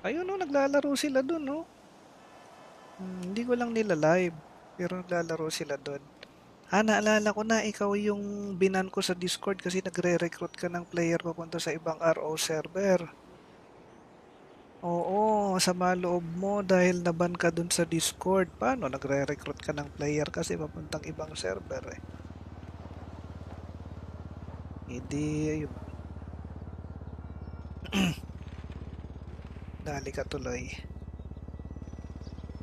Ayun no, naglalaro sila dun no. Hindi ko lang nila live. Pero naglalaro sila dun. Naalala ko na ikaw yung binan ko sa Discord kasi nagre-recruit ka ng player papunta sa ibang RO server. Oo, sama loob mo dahil naban ka dun sa Discord. Paano nagre-recruit ka ng player kasi papuntang ibang server eh. Hindi, ayun. Dali ka tuloy.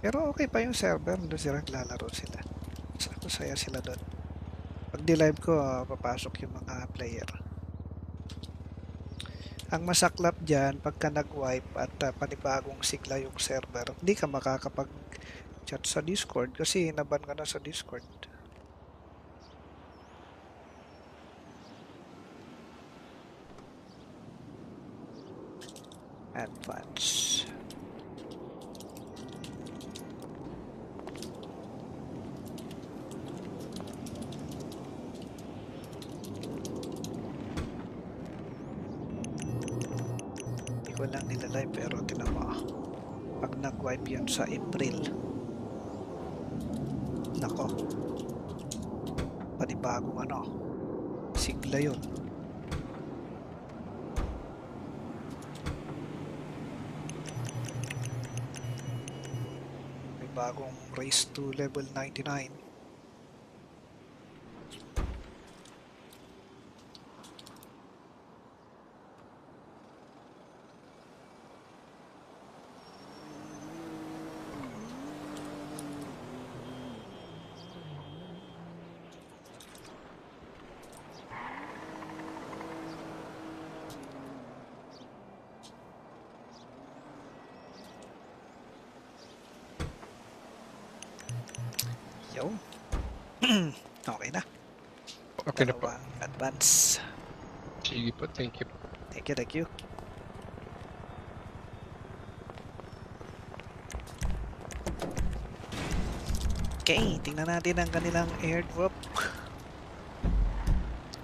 Pero okay pa yung server, doon sila naglalaro sila. Masaya sila doon. Pag di-live ko, papasok yung mga player. Ang masaklap dyan, pagka nag-wipe at panibagong sigla yung server, hindi ka makakapag-chat sa Discord kasi naban ka na sa Discord. Advance. Hindi ko lang nila-live pero tinama. Pag nag-wipe yun sa April, nako, panibagong sigla yun. May bagong race to level 99. Yo. Okay na. Okay na po. Dalawang advance. Sige po, thank you. Thank you, thank you. Okay, tingnan natin ang kanilang airdrop.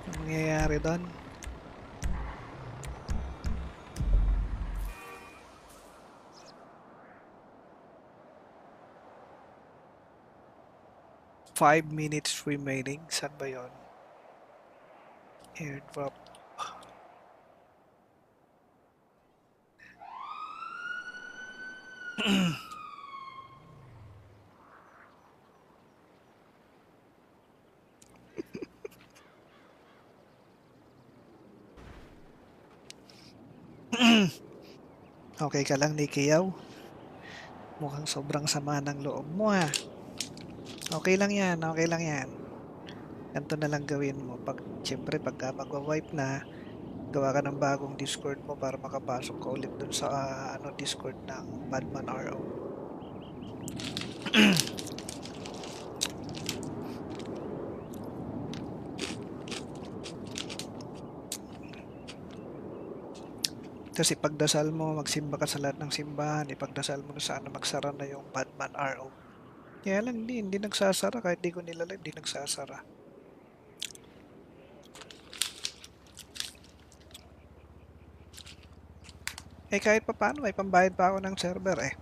Ang mangyayari doon. Five minutes remaining. Saan ba yun? Airdrop. Okay ka lang, Nikiyaw? Mukhang sobrang sama ng loob mo ha. Okay lang yan, okay lang yan. Ganito na lang gawin mo. Siyempre, pagka magwa-wipe na, gawa ka ng bagong Discord mo para makapasok ka ulit dun sa Discord ng Badman RO. Kasi pagdasal mo, magsimba ka sa lahat ng simbahan, ipagdasal mo na sana magsara na yung Batman RO. Kaya lang hindi nagsasara kahit di ko nilalive, di nagsasara. Eh kahit pa paano, may pambayad pa ako ng server eh.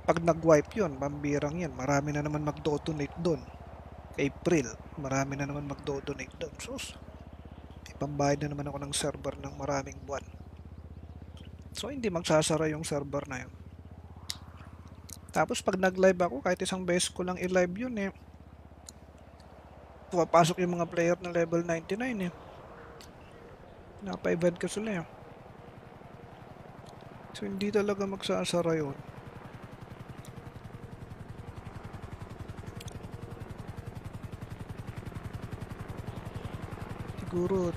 Pag nag-wipe yun, pambirang yan, marami na naman mag-donate doon. April, marami na naman mag-donate doon. Sus, pambayad na naman ako ng server ng maraming buwan. So hindi magsasara yung server na yun. Tapos pag nag-live ako, kahit isang beses ko lang i-live yun eh, pupapasok yung mga player na level 99 eh. Napa-event ka sila eh. So hindi talaga magsasara yun. Siguro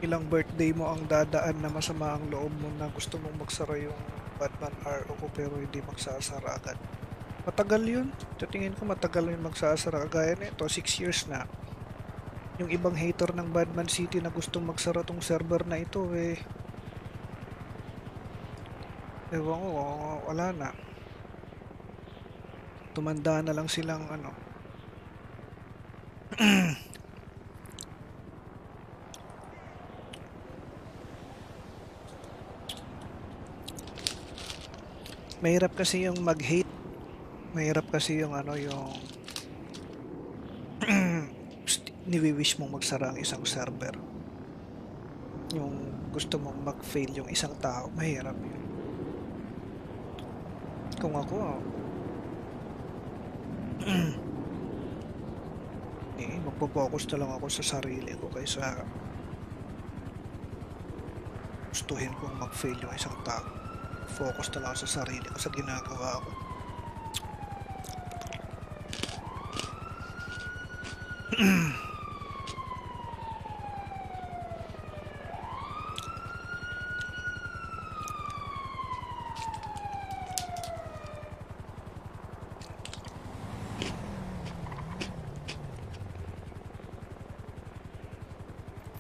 ilang birthday mo ang dadaan na masama ang loob mo na gusto mong magsara yung Batman RO ko pero hindi magsasara agad. Matagal yun. Sa tingin ko matagal yun magsasara. Kagaya nito, 6 years na. Yung ibang hater ng Batman City na gustong magsara tong server na ito eh. Ewan ko, wala na. Tumanda na lang silang Mahirap kasi yung mag-hate. Mahirap kasi yung ano, yung niwi-wish mong magsara ang isang server. Yung gusto mong mag-fail yung isang tao, mahirap yun. Kung ako, magpo-focus na lang ako sa sarili ko kaysa gustuhin kong mag-fail yung isang tao. Focus na lang ako sa sarili ko, sa ginagawa ko.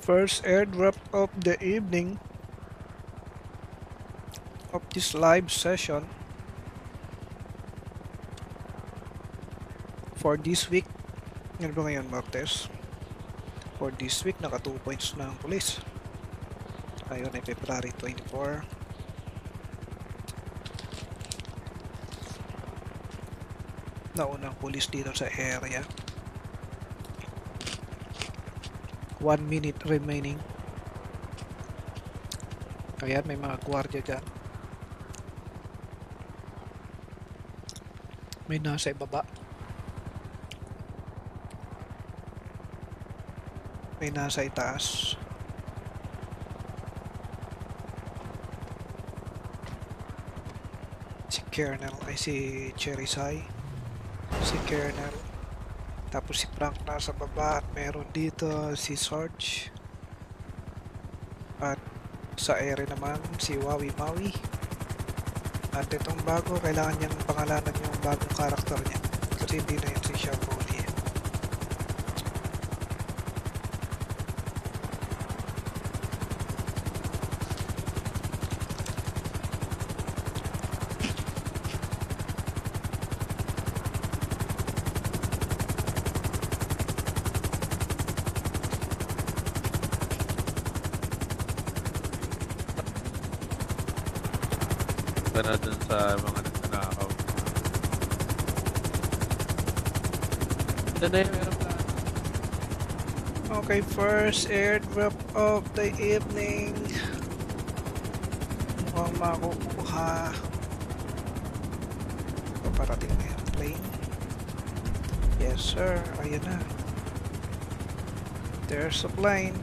First airdrop of the evening of this live session for this week. Ano ba ngayon, Martes? For this week, naka 2 points na ang pulis. Ngayon ay February 24. Naunang pulis dito sa area. 1 minute remaining. Kaya may mga gwardiya dyan. May nasa ibaba. May nasa itaas. Si Kernel ay si Cherry Sai. Si Kernel. Tapos si Frank nasa baba at meron dito si Sarge. At sa ere naman si Wawi Maui. At itong bago, kailangan niyang pangalanan yung bagong karakter niya. Kasi hindi na yun si Shaboli. Na dun sa mga nagnanakaw. Ito na yung aeroplano. Okay, first airdrop of the evening. Mukhang makukuha. Paparating na yung plane. Yes sir, ayun na. There's a plane.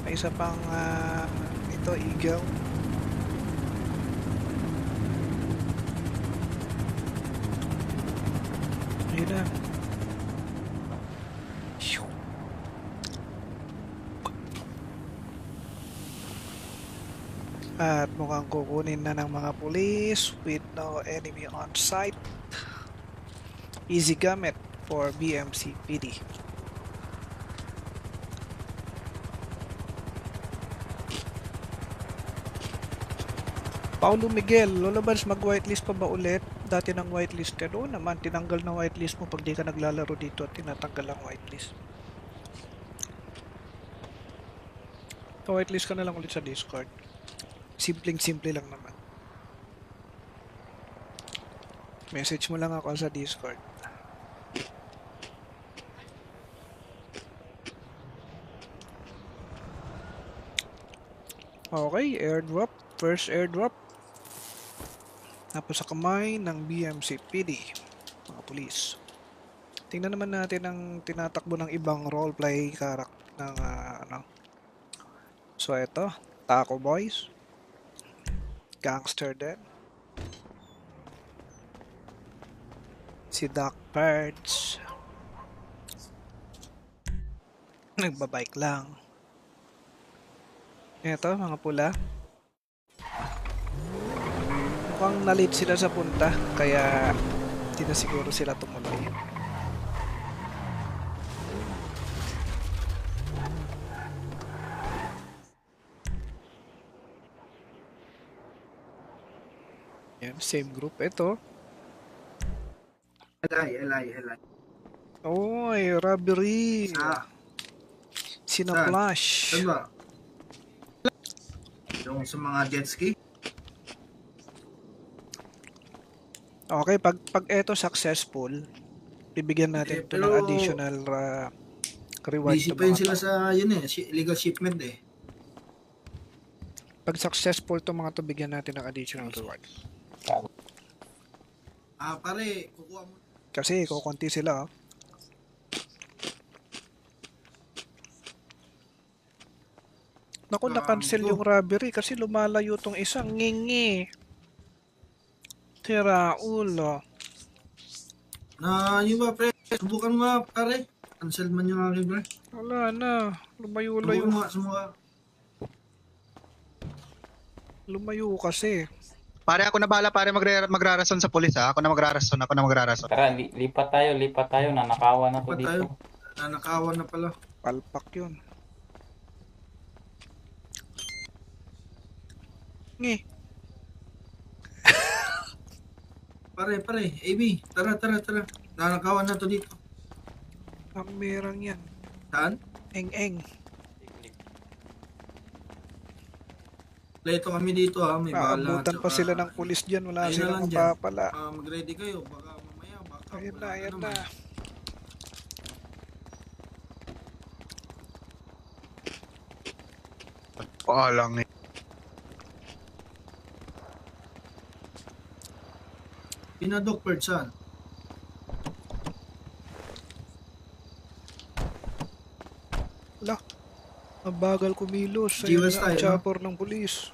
May isa pang ito, Eagle. Ayun na. At mukhang kukunin na ng mga pulis with no enemy on site. Easy gamit for BMC PD. Paulo Miguel, Lolobans, mag-whitelist pa ba ulit? Dati ng whitelist ka doon naman, tinanggal na whitelist mo pag di ka naglalaro dito at tinatanggal ang whitelist. Whitelist ka na lang ulit sa Discord. Simpleng-simple lang naman. Message mo lang ako sa Discord. Okay, airdrop. First airdrop. Tapos sa kamay ng BMC PD. Mga pulis. Tingnan naman natin ang tinatakbo ng ibang roleplay karak ng ano. So ito, Taco Boys. Gangster din. Si Doc Birds. Nagbabike lang. Ito, mga pula. Mukhang nalit sila sa punta, kaya hindi na siguro sila tumuloy. Yan, same group. Ito. Elay. Oy, robbery. Saan Flash. ba? Yung sa mga jet ski? Okay, pag eto successful, bibigyan natin Eh, ito ng pero additional reward busy to pa yun mga sila to. sa yun eh, illegal shipment eh. Pag successful to mga to, bigyan natin ng additional reward. Pare, kukuha mo. Kasi kukunti sila, oh. Naku, na-cancel Gago. yung robbery kasi lumalayo tong isang ngingi. Tira ulo. Yun ba, pre? Subukan mo nga, pare. Cancel man yung aking, pre. Wala na. Lumayo-layo. Subukan mo nga, sumuka. Lumayo kasi. Pare, ako na bahala, pare, magrarason sa pulis, ha? Ako na magrarason. Tara, lipat tayo. Nanakawan na to Lipat tayo. dito. Nanakawan na pala. Palpak yun. Ngi. Pare, AB, tara. Nanakawan na to dito. Ang merang yan. Saan? Eng-eng. Leto kami dito ha, may bala. Aabutan pa sila ng pulis dyan. Wala Ayun na silang lang dyan. mapapala. Mag-ready kayo, baka mamaya, baka Ayan wala na. naman. Paalang eh. Pinadok Bird, saan? Ang bagal kumilos. G-West Ayun na ang tayo, no? chopper ng pulis.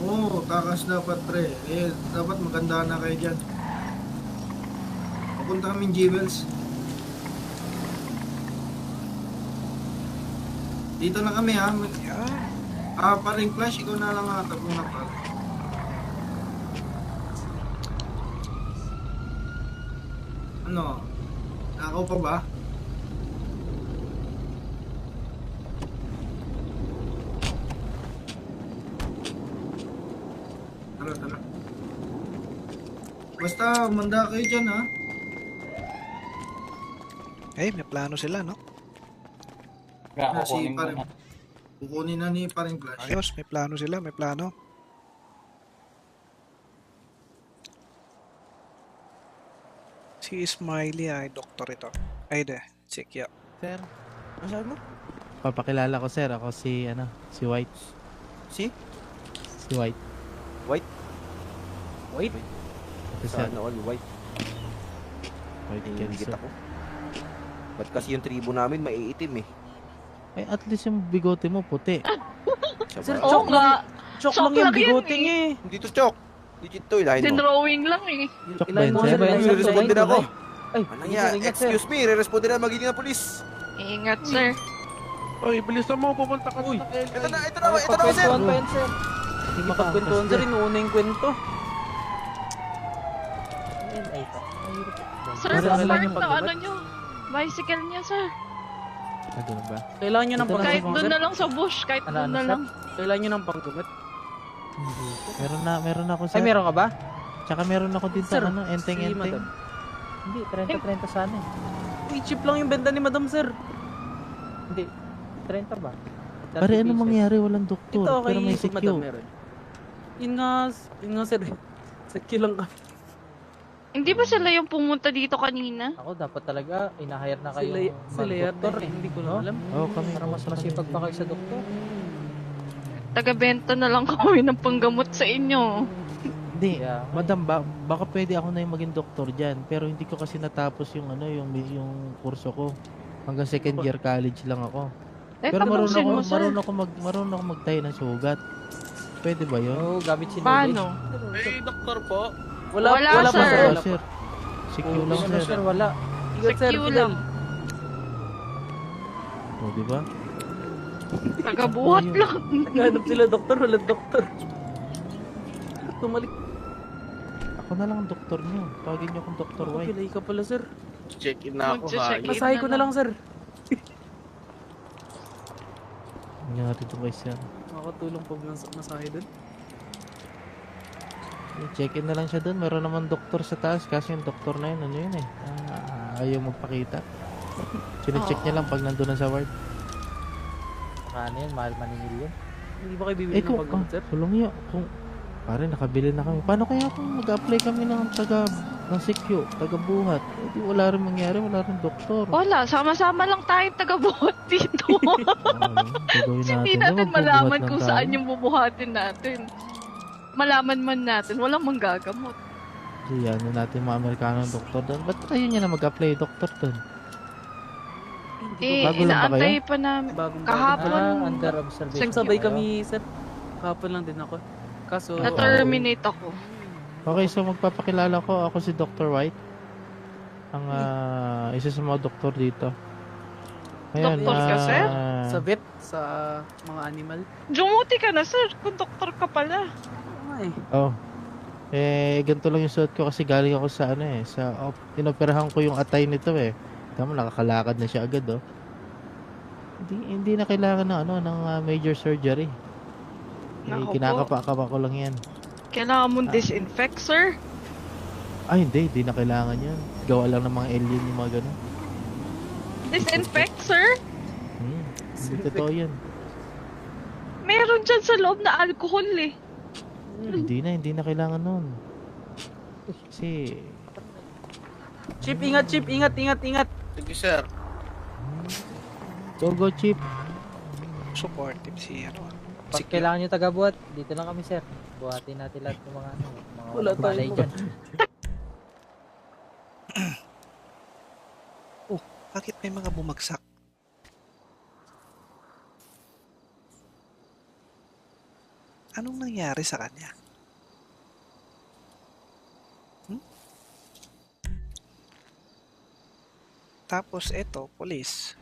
Oo, takas dapat, pre. Eh, dapat maganda na kayo dyan. Papunta kaming Jewels. Dito na kami ha. Yan. Paring Flash, ikaw na lang hatag mo na pare. Ano? Nakaw pa ba? Tara. Basta, manda kayo dyan ha. Eh, may plano sila, no? Nga, Si kukunin ko pare. na. Kukunin na ni Paring Flash. Ayos, may plano sila. May plano. Si Smiley ay doktor ito. Ay, de. Si Kyo. Sir, ano sabi mo? Papakilala ko, sir. Ako si, si White. Si? Si White. White? Ito, sir. Sana all white. White Hingigit cancer. ako. Ba't kasi yung tribo namin maiitim eh? Ay, at least yung bigote mo puti. Sir, Oo nga. Chok Chok lang yan eh. Hindi to chok. Legit to, ilahin mo. Dinrawing lang eh. Chok ba yun, sir? Re-respond din ako. Ay, Anong yan? Excuse me, re-respond din na magiging ng polis. Ingat, sir. Oy, bilisan mo, pupunta ka Uy. sa LA. Ito na, sir. Hindi makakwentuhan, sir. Inuuna yung kwento. Sir, Pero park kailangan na ano nyo. Bicycle niya, sir. Ah, ganun ba? Kailangan nyo ng Ito na, Kahit panggamot. doon na lang sa bush. Kahit Ano, doon na sir? lang. Kailangan nyo ng panggamot. Meron ako, sir. Ay, meron ka ba? Tsaka meron ako dito, Sir, enteng-enteng. madam. Hindi, 30-30 sana eh. Uy, cheap lang yung benta ni madam, sir. Hindi. 30 ba? Pare, ano mangyari? Walang doktor. Ito, pero may kay madam secure. meron. Yun nga, sir. Secure lang kami. Hindi ba sila yung pumunta dito kanina? Ako, dapat talaga, inahire na kayo Sila doktor. Hindi ko na alam. Oo, kami. Para mas masipag pa kayo sa doktor. Taga-benta na lang kami ng panggamot sa inyo. Hindi, Yeah. madam, baka pwede ako na yung maging doktor dyan. Pero hindi ko kasi natapos yung yung kurso ko. Hanggang second year college lang ako. Pero tapusin mo, sir. marunong ako magtayo ng sugat. Pwede ba yun? Oo, gamit si Paano? Hey, doktor po. Wala Wala, pa, sir. Wala, sir. CQ lang, Wala, sir. wala. Ingat, sir. Secure Fidel. lang. O, di ba? Tagabuhat lang. Naghanap sila doktor, wala doktor. Tumalik. Ako na lang ang doktor niyo. Tawagin niyo akong Dr. White. Kilay ka pala, sir. Check-in na ako, ha? Mag-check in. Masahe ko na lang, sir. Nangyari to guys yan. Makakatulong pag masahe doon. Check-in na lang siya doon. Meron naman doktor sa taas. Kasi yung doktor na yun, ano yun eh. Ayaw magpakita. Sine-check niya lang pag nandun na sa ward. Magkano yun? Mahal maningil yun? Hindi ba kayo bibili Eh ng kung, paggamot, sir? sulong kung, pare, nakabili na kami. Paano kaya kung mag-apply kami ng sikyo, taga-buhat? Eh, di wala rin mangyari, wala rin doktor. Wala, sama-sama lang tayong taga-buhat dito. Gagawin Kasi hindi natin. natin Magbubuhat malaman lang kung tayo. saan yung bubuhatin natin. Malaman man natin, walang manggagamot. Kasi ano natin mga Amerikano ng doktor doon. Ba't ayun niya na mag-apply doktor doon? Eh, Bago lang ba inaantay pa namin. Bagong Kahapon, under observation. Sabay kami, sir. Kahapon lang din ako. Kaso, na-terminate ako. Okay, so magpapakilala ko. Ako si Dr. White. Ang isa sa mga doktor dito. Doktor ka, sir? sa vet, sa mga animal. Jumuti ka na, sir. Kung doktor ka pala. Ay, Oh. Ganito lang yung suot ko kasi galing ako sa inoperahan ko yung atay nito eh. Tama, nakakalakad na siya agad oh. Hindi na kailangan ng major surgery. Naku po. Kinakapa-kapa ko lang yan. Kailangan mong disinfect, sir. Ay, hindi na kailangan yan. Gawa lang ng mga alien yung mga ganun. Disinfect, sir? Hindi totoo yan. Meron dyan sa loob na alcohol eh. Hindi na kailangan nun. Kasi, Chip, ingat, Chip. Ingat. Thank you, sir. go Chip. Supportive si Pag kailangan nyo taga-buhat, dito lang kami, sir. Buhatin natin lahat ng mga Wala malay tayong dyan. Oh, bakit may mga bumagsak? Anong nangyari sa kanya? Tapos eto, police.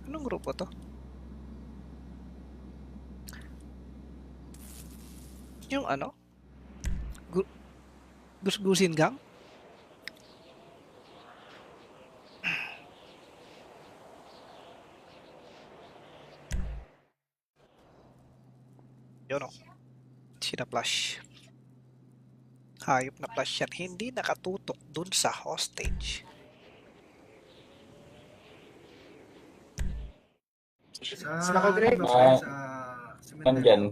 Anong grupo to? Yung ano? Gusgusin gang? Yun o. Sina-flash. Hayop na flash yan. Hindi nakatutok dun sa hostage. Sa Greg, Nandyan.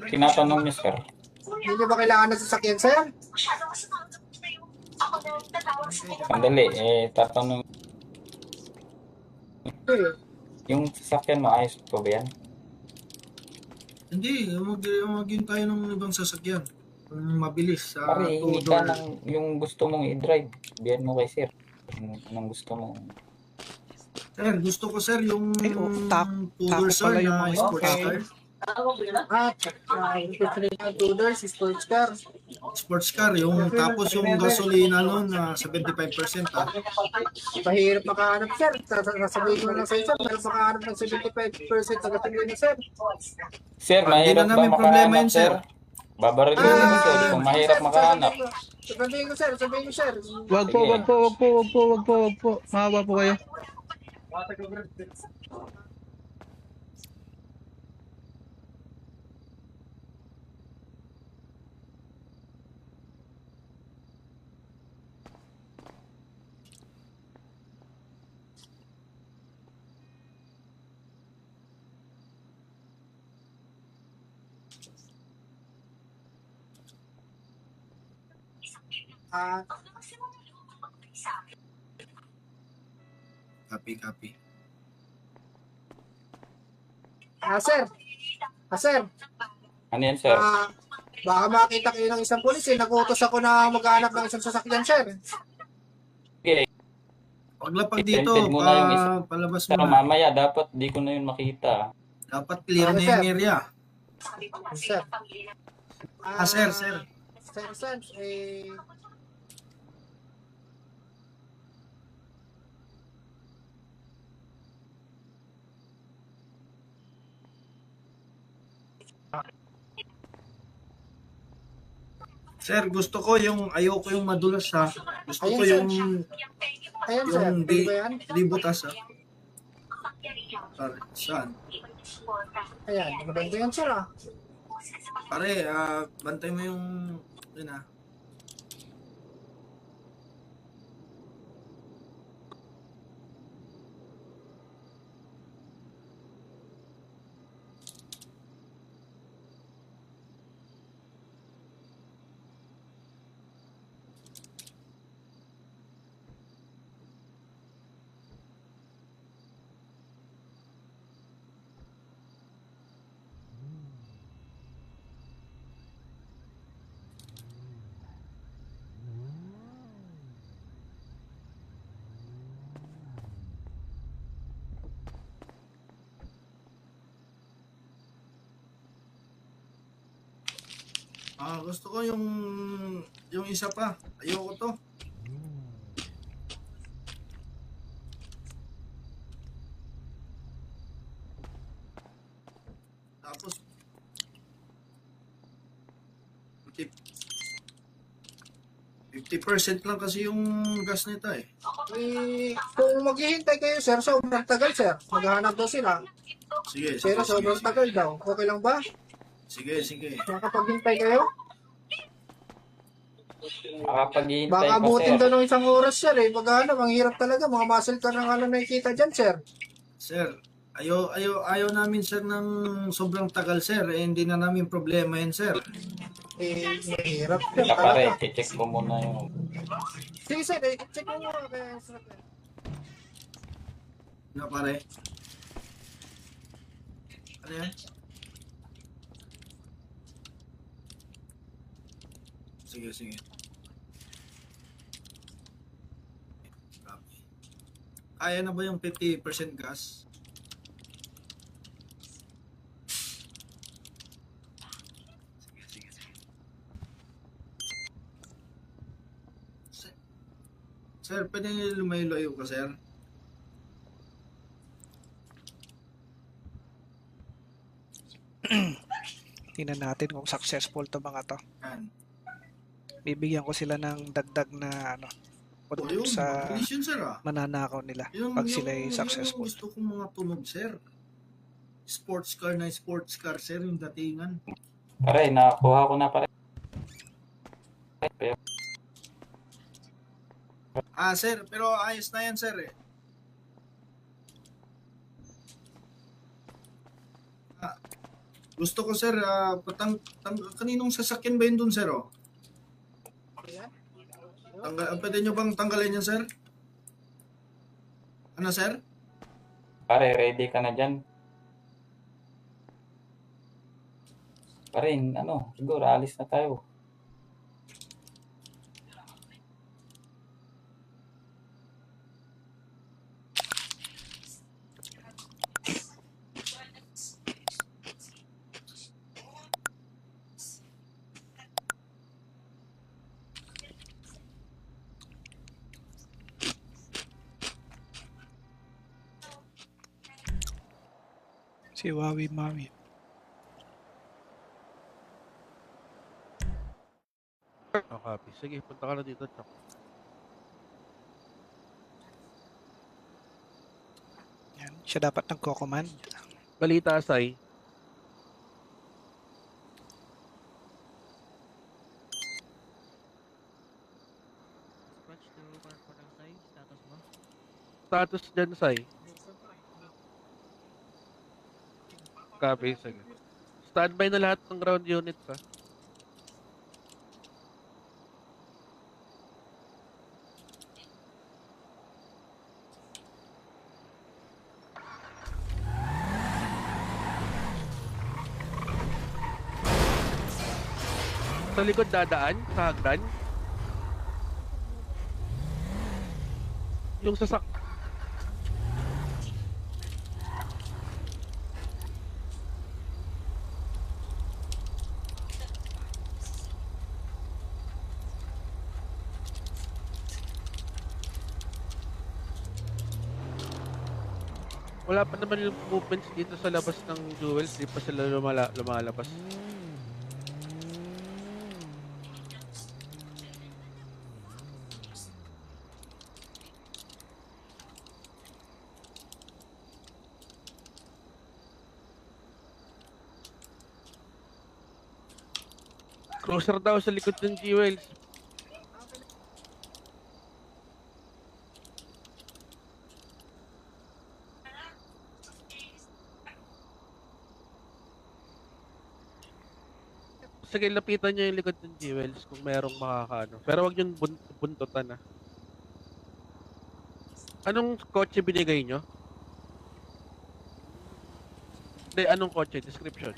Tinatanong niya, sir. Hindi ba kailangan ng sasakyan, sir? Sandali, tatanong. Yung sasakyan mo, ayos po ba yan? Hindi, magin tayo ng ibang sasakyan. Mabilis. Pare, hindi ka ng yung gusto mong i-drive. Biyan mo kay sir. Anong gusto mo? Sir, gusto ko sir yung tapo pala yung mga sports car. sports car. Sports car, yung tapos yung gasolina nun na 75% ah. Mahirap makahanap sir. Sasabihin ko lang sa isa, mahirap makahanap ng 75% na gasolina sir. Sir, mahirap ba makahanap, sir? Babarilin mo, sir, kung mahirap makahanap. Sabihin ko sir. Wag po. Mahawa po kayo. Copy. Sir. Ano yan, sir? Baka makita kayo ng isang pulis nag-utos ako na maghanap ng isang sasakyan sir. Okay. Paglapag dito, Tented muna yung isa. palabas Pero muna. mamaya, dapat di ko na yun makita. Dapat clear na yung area. Sir. Sir. Sir, Sir, gusto ko ayoko yung madulas ha. Gusto ko Ayun, yung Ayan sir, yung di ba yan? di butas ha. Saan? Ayan, maganda yan sir ah. Pare, bantay mo yung... Yun ah. Gusto ko yung isa pa. Ayoko to. Tapos 50% lang kasi yung gas nito eh. Kung maghihintay kayo sir, sobrang tagal sir. Maghahanap daw sila. Sige, Pero sobrang tagal daw. Okay lang ba? Sige. Makapaghintay kayo? Makapaghihintay Baka pa, abutin sir. daw ng 1 oras sir eh. Maghahanap, ang hirap talaga. Mga muscle car ng nakikita dyan sir. Sir, ayaw namin sir ng sobrang tagal sir. Eh, hindi na namin problema yan sir. Mahirap sir. Teka pare, check ko muna yung... Sige sir, check mo muna kaya sir. Na pare. Ano yan? Sige. Kaya na ba yung 50% gas? Sige. Sir, pwede lumayo ka, sir? Tingnan natin kung successful to mga to. Yan. Bibigyan ko sila ng dagdag na ano, Oh, yun, sa mabilis yun, sir ah. mananakaw nila Yung, pag sila ay yung successful. gusto kong mga tunog, sir. Sports car, sir, yung datingan. Pare, nakakuha ko na pare. Sir, pero ayos na yan, sir eh. Gusto ko, sir, kaninong sasakyan ba yun dun, sir, oh? Pwede nyo bang tanggalin yan, sir? Ano, sir? Pare, ready ka na dyan. Pare, siguro alis na tayo. Si Wawi Mawi. Copy. Sige, punta ka na dito, Chok. Yan. Siya dapat nagko-command. Balita, Sai. Status dyan, Sai. Copy, sige. Standby na lahat ng ground units, ha? Sa likod dadaan, sa hagdan. Yung sasak... Wala pa naman yung movements dito sa labas ng jewels, di pa sila lumalabas. Closer daw sa likod ng Jewels. Sige, lapitan nyo yung likod ng Jewels kung merong makakaano. Pero wag yung buntutan, ah. Anong kotse binigay nyo? Hindi, anong kotse? Description.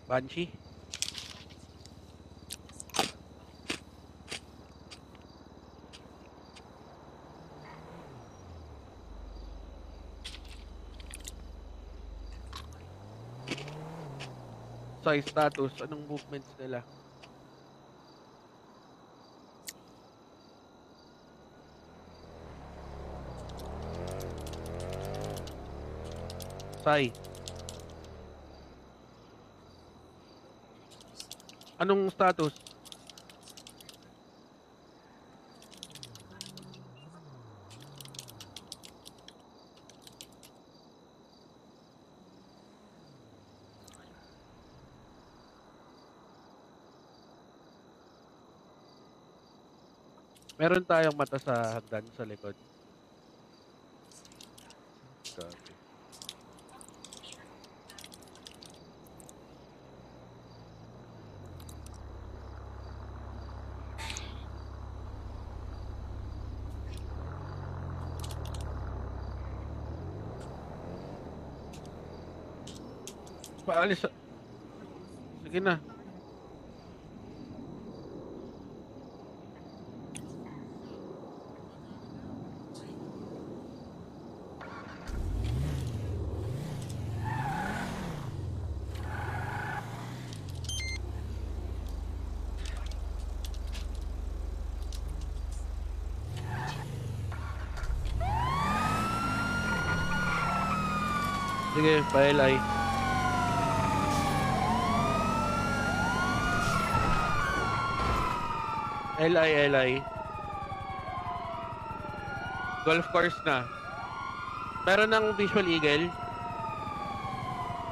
Banshee? Size, status, anong movements nila? Sai. Anong status? Meron tayong mata sa hagdan sa likod. Copy. Paalis. Sige na. Sige, pa-LI. LI. Golf course na. Meron ng Visual Eagle.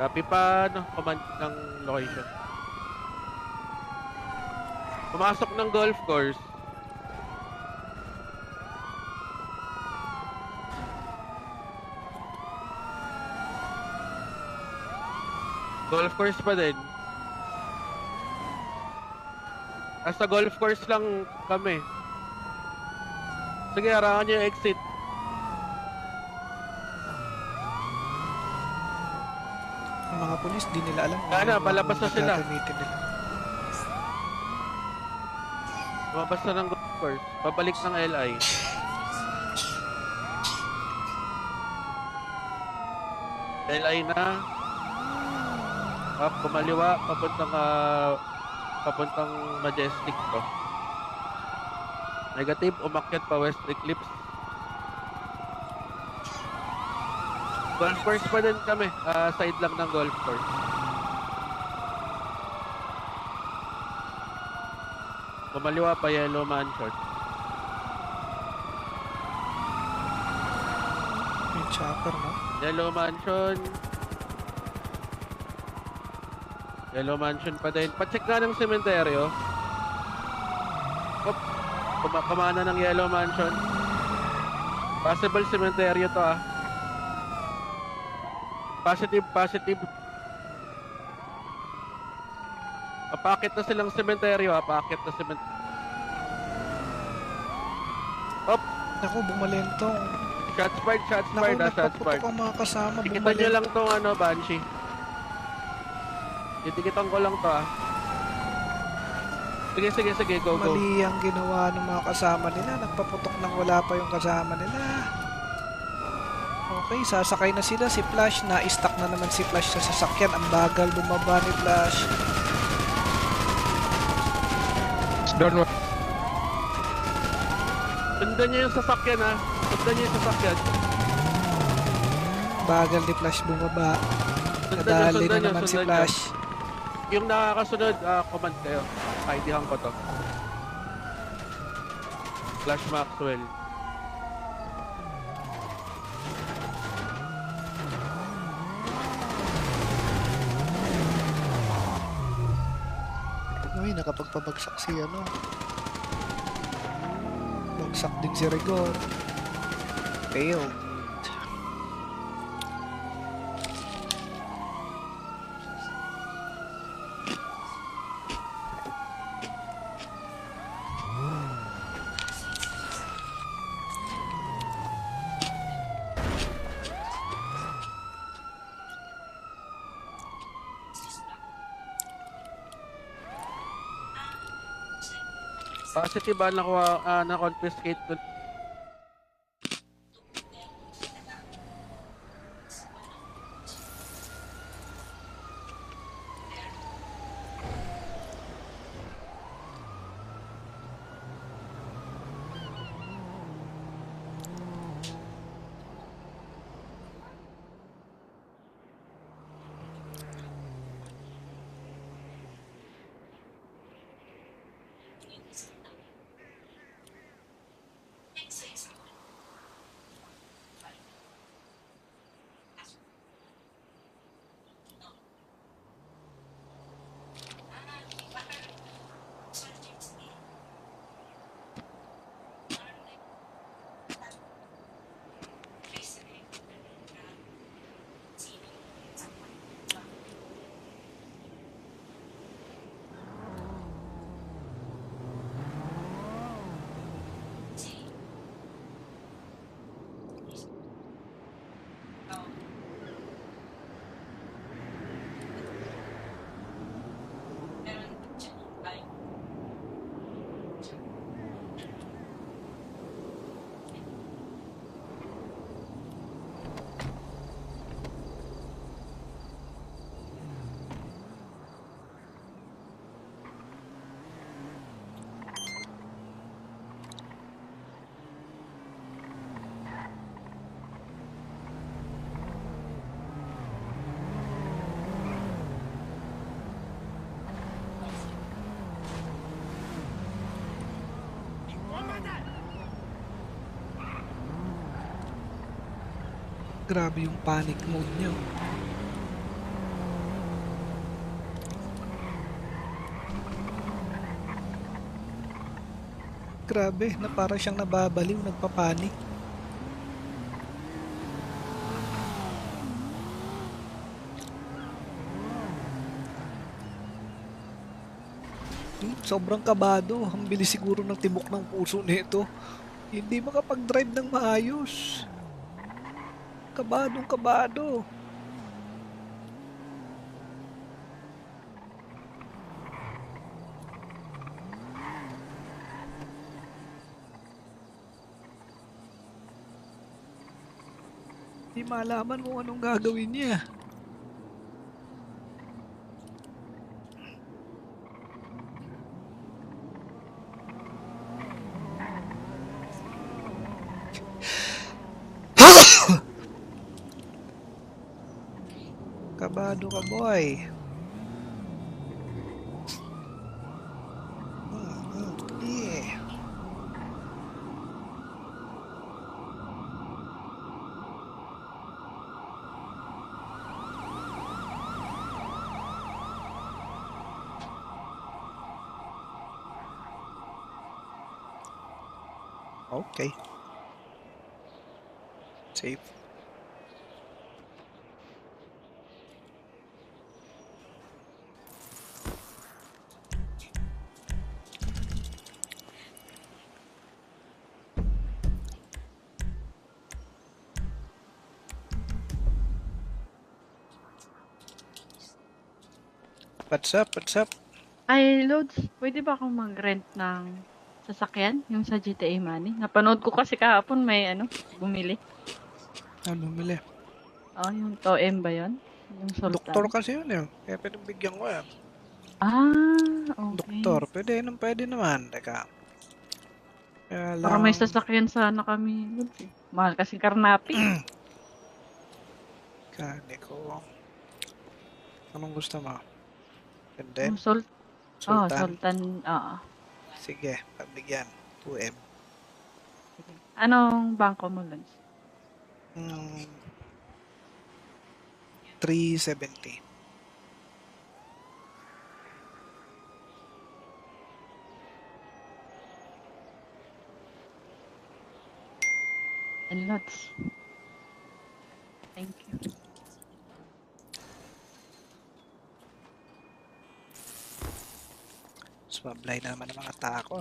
Copy pa, no, command ng location. Pumasok ng golf course. Golf course pa din. Nasa golf course lang kami. Sige, harangan nyo yung exit. Ang mga pulis, di nila alam. Kaya na, palabas na sila. Gagamitin nila. Lumabas na ng golf course. Pabalik ng LI. LI na. Up, kumaliwa. Papuntang Majestic to. Negative, umakyat pa West Eclipse. Golf course pa din kami. Side lang ng golf course. Kumaliwa pa Yellow Mansion. May chopper, no? Yellow Mansion. Yellow Mansion pa din. Pacheck nga ng sementeryo. Op. Kumana ng Yellow Mansion. Possible sementeryo to, ah. Positive. Apakit na silang sementeryo, apakit na sementeryo. Op. Naku, bumalentong. Shots fired, shots Naku, fired. nagpaputok ang mga kasama. Tikitan nyo lang tong Banshee. Titikitan ko lang to, ah. Sige, go. Mali ang ginawa ng mga kasama nila. Nagpaputok nang wala pa yung kasama nila. Okay, sasakay na sila. Si Flash, na-stuck na naman si Flash sa sasakyan. Ang bagal bumaba ni Flash. Don't worry. Sundan niya yung sasakyan, ha. Bagal ni Flash bumaba. Sundan Nadali na niyo, naman si sundan Flash. Yung nakakasunod, command kayo. ID-han ko to. Flash Maxwell. nakapagpabagsak si ano. Bagsak din si Rigor. Failed. Positive na-confiscate ko. Grabe yung panic mode nyo. Grabe, na parang siyang nababaliw, nagpapanik. Sobrang kabado. Ang bilis siguro ng tibok ng puso nito. Hindi makapag-drive ng maayos. Kabadong kabado. Hindi malaman kung anong gagawin niya. Kabado ka, boy. Yeah. Okay. Safe. What's up? What's up? Ay, Lods, pwede ba akong mag-rent ng sasakyan? Yung sa GTA Money? Napanood ko kasi kahapon may bumili. Ano bumili? Oh, yung Toem ba yun? Yung Sultan. Doktor kasi yun eh. Kaya pinagbigyan ko yan. Okay. Doktor, pwede naman. Teka. Kaya Para may lang, sasakyan sana kami, Lods. Mahal kasi karnapi. kani ko. Anong gusto mo? And then, Yung Sultan. Sultan. Oo. Sige, pagbigyan. 2M. Anong bangko mo, Lods? 370. And lots. Thank you. Sumablay na naman ang mga tako.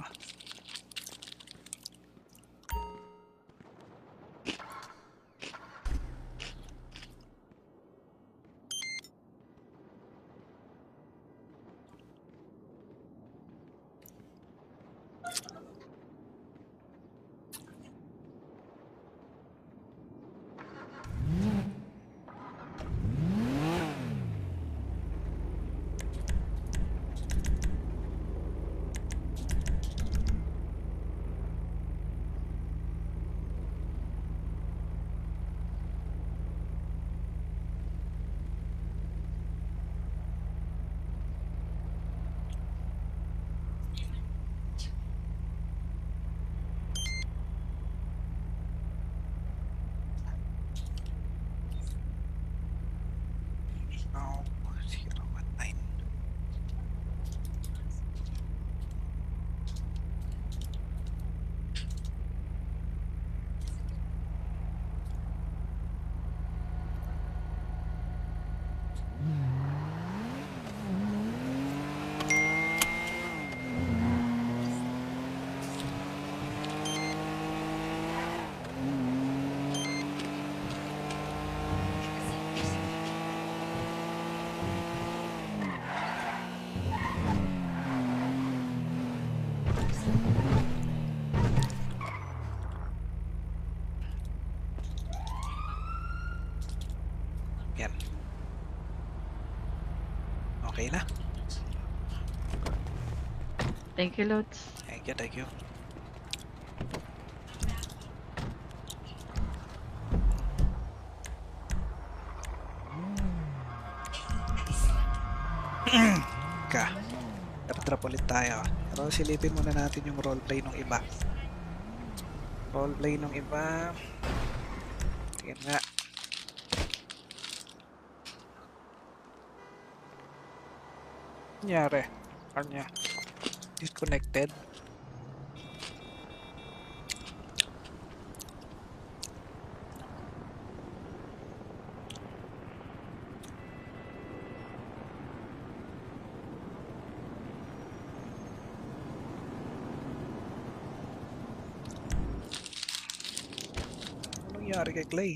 Oh, 019. Yan. Okay na. Thank you, Lods. Thank you, thank you. Ka. Drop ulit tayo. Pero silipin muna natin yung roleplay ng iba. Roleplay ng iba. Tingnan nga. Nangyari? Ano niya? Disconnected? Anong nangyari kay Clay?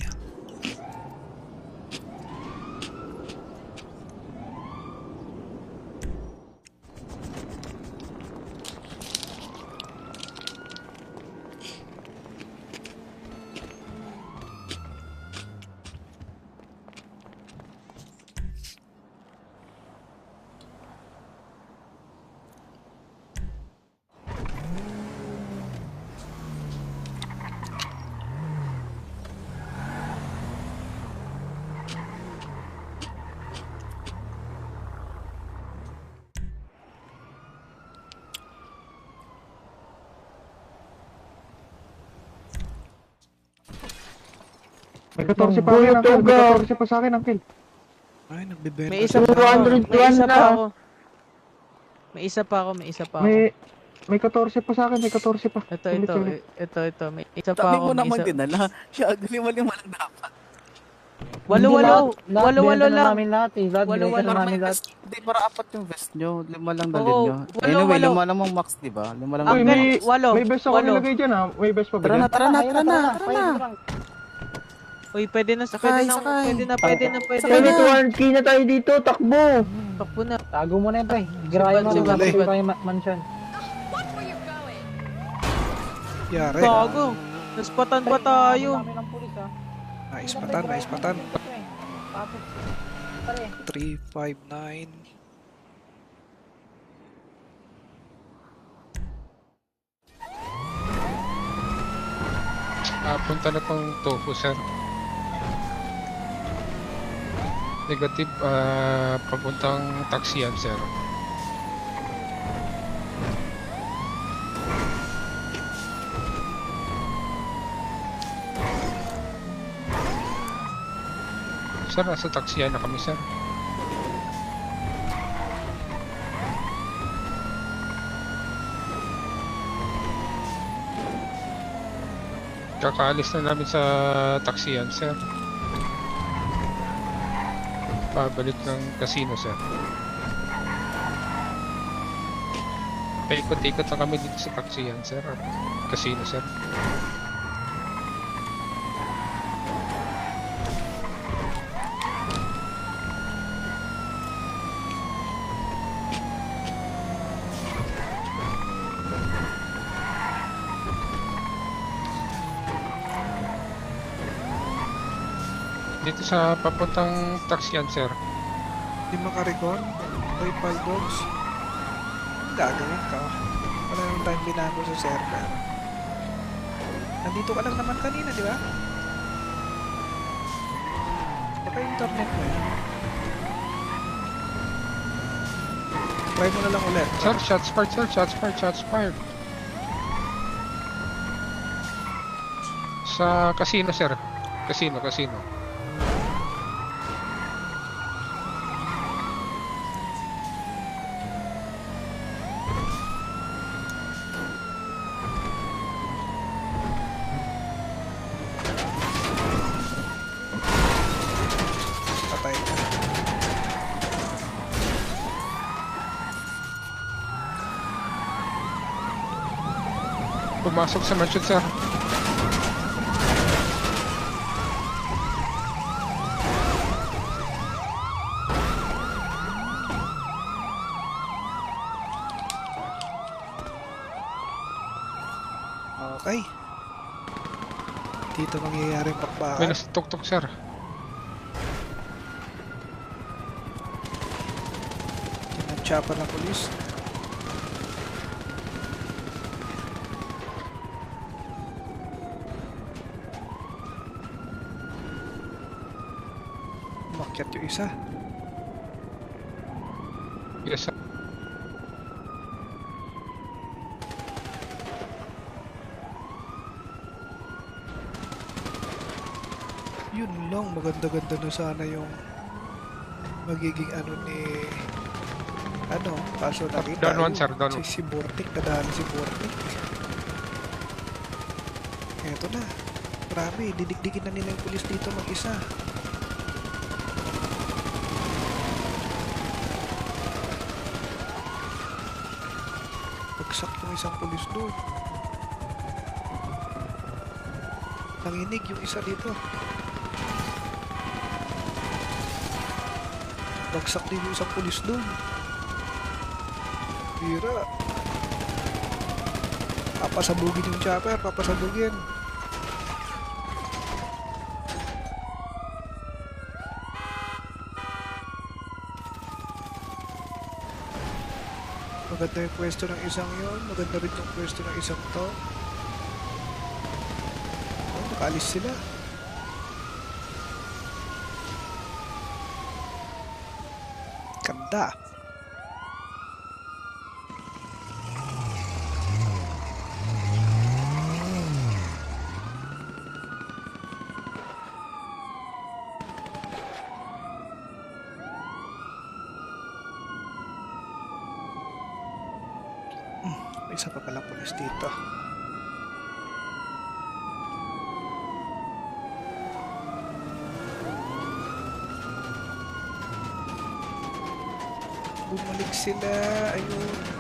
May 14 pa rin, Uncle. May 14 pa sa akin, Uncle. Ay, nagbibenta May isa sila. pa ako. May isa pa ako. May isa pa ako. May isa pa ako. May 14 pa sa akin, may 14 pa. Ito. Sulit. May isa pa ako. Dami mo May naman isa. dinala. Siya, lima lang dapat. Walo lang. namin lahat eh. Lahat Walo, binenta walo. na namin lahat. Hindi, para apat yung vest nyo. Lima lang dalhin Oo, nyo. walo, Anyway, walo. lima lang mong max, diba? Lima lang Uy, mong may, max. may best ako nilagay dyan, ha? May best pa ba dyan? Tara na. Uy, pwede na. Sakay. Pwede na. Kaya may 200k na tayo dito, takbo! Takbo na. Tago mo na yun, pre. Girahin mo Sibat, na sibat. tayo mansion. Yari. Gago. Naspatan pa tayo. Dami ng pulis, ha? Naispatan, naispatan. Tapos, pare. 359. Punta na pang tofu, sir. Negative, papuntang taxi yan, sir. Sir, nasa taxi yan na kami, sir. Kakaalis na namin sa taxiyan, sir. Pabalik ng casino, sir. Paikot-ikot na kami dito sa taxiyan, sir. Casino, sir. Dito sa papuntang taxiyan, sir. Di makarigon? Boy Paldogs? Ang gagawin ka? Wala nang time binago sa server. Nandito ka lang naman kanina, di ba? Baka internet mo yan. Try mo na lang ulit. Sir, shots fired, sir. Shots fired, shots fired. Sa casino, sir. Casino. Patay ka. Pumasok sa mansion, sir. Okay. Dito mangyayari May pakbakan. nasa tuktok, sir. Tinatsyapa ng polis. Umakyat yung isa. Yes, sir. Yun lang, maganda-ganda na sana yung magiging ano ni kaso nakita Down one, yun, sir, down. si Bortik, nadali si Bortik. Eto na, grabe, didikdikin na nila yung pulis dito mag-isa. Bagsak yung isang pulis doon. Nanginig yung isa dito. Bagsak din yung isang pulis doon. Bira. Papasabugin yung chopper, papasabugin. Maganda yung pwesto ng isang yon, maganda rin yung pwesto ng isang to. Oh, nakaalis sila. Ganda. May isa pa palang pulis dito. Bumalik sila. Ayun.